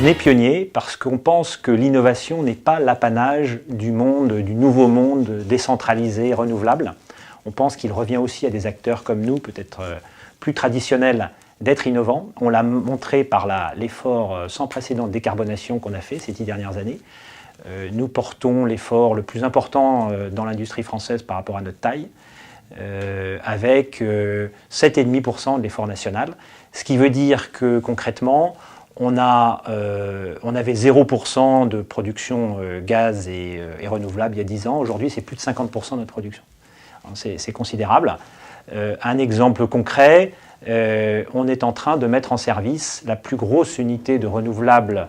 On est pionnier parce qu'on pense que l'innovation n'est pas l'apanage du nouveau monde décentralisé, renouvelable. On pense qu'il revient aussi à des acteurs comme nous, peut-être plus traditionnels, d'être innovants. On l'a montré par l'effort sans précédent de décarbonation qu'on a fait ces 10 dernières années. Nous portons l'effort le plus important dans l'industrie française par rapport à notre taille, avec 7,5% de l'effort national. Ce qui veut dire que concrètement, on avait 0% de production gaz et renouvelable il y a 10 ans. Aujourd'hui, c'est plus de 50% de notre production. C'est considérable. Un exemple concret, on est en train de mettre en service la plus grosse unité de renouvelable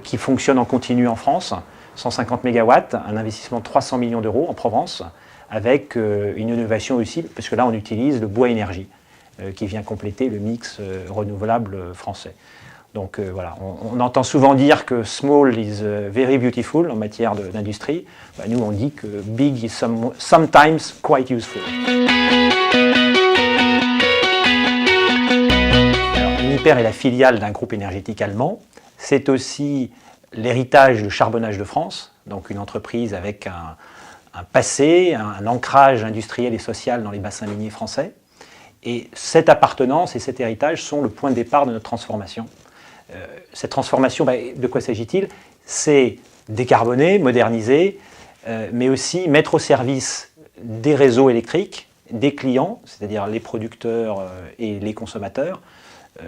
qui fonctionne en continu en France, 150 MW, un investissement de 300 millions d'euros en Provence, avec une innovation aussi, parce que là on utilise le bois énergie, qui vient compléter le mix renouvelable français. Donc voilà, on entend souvent dire que small is very beautiful en matière d'industrie. Nous on dit que big is sometimes quite useful. Alors, Uniper est la filiale d'un groupe énergétique allemand. C'est aussi l'héritage de Charbonnages de France, donc une entreprise avec un passé, un ancrage industriel et social dans les bassins miniers français. Et cette appartenance et cet héritage sont le point de départ de notre transformation. Cette transformation, de quoi s'agit-il? C'est décarboner, moderniser, mais aussi mettre au service des réseaux électriques, des clients, c'est-à-dire les producteurs et les consommateurs,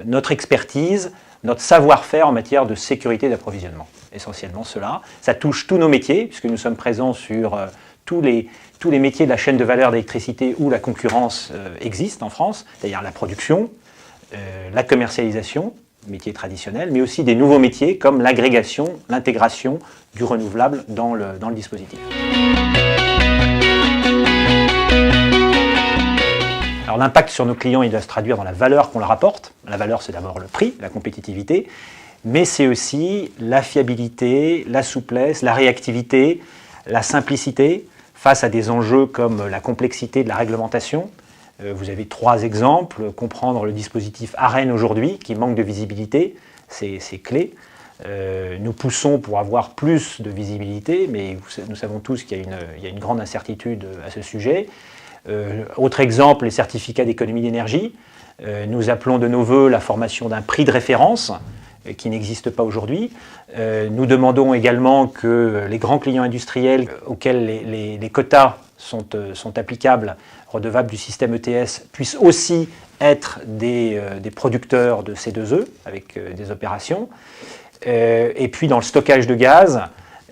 notre expertise, notre savoir-faire en matière de sécurité d'approvisionnement. Essentiellement cela. Ça touche tous nos métiers, puisque nous sommes présents sur tous les métiers de la chaîne de valeur d'électricité où la concurrence existe en France, c'est-à-dire la production, la commercialisation, métiers traditionnels, mais aussi des nouveaux métiers comme l'agrégation, l'intégration du renouvelable dans le dispositif. Alors l'impact sur nos clients, il doit se traduire dans la valeur qu'on leur apporte. La valeur, c'est d'abord le prix, la compétitivité, mais c'est aussi la fiabilité, la souplesse, la réactivité, la simplicité face à des enjeux comme la complexité de la réglementation. Vous avez 3 exemples. Comprendre le dispositif ARENH aujourd'hui, qui manque de visibilité, c'est clé. Nous poussons pour avoir plus de visibilité, mais nous savons tous qu'il y a une grande incertitude à ce sujet. Autre exemple, les certificats d'économie d'énergie. Nous appelons de nos voeux la formation d'un prix de référence qui n'existe pas aujourd'hui. Nous demandons également que les grands clients industriels auxquels les quotas sont applicables, redevables du système ETS, puissent aussi être des producteurs de C2E avec des opérations. Et puis dans le stockage de gaz,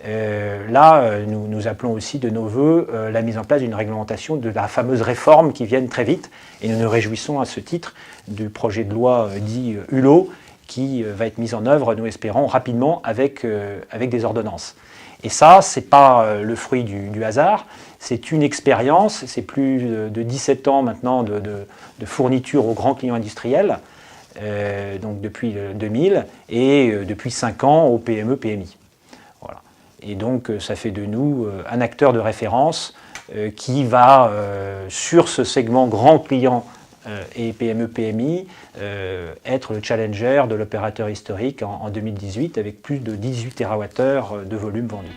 nous appelons aussi de nos voeux la mise en place d'une réglementation de la fameuse réforme qui vient très vite. Et nous nous réjouissons à ce titre du projet de loi dit Hulot qui va être mis en œuvre, nous espérons, rapidement avec des ordonnances. Et ça, ce n'est pas le fruit du hasard, c'est une expérience, c'est plus de 17 ans maintenant de fourniture aux grands clients industriels, donc depuis 2000, et depuis 5 ans aux PME, PMI. Voilà. Et donc ça fait de nous un acteur de référence qui va, sur ce segment grand client et PME, PMI, être le challenger de l'opérateur historique en 2018 avec plus de 18 TWh de volume vendu.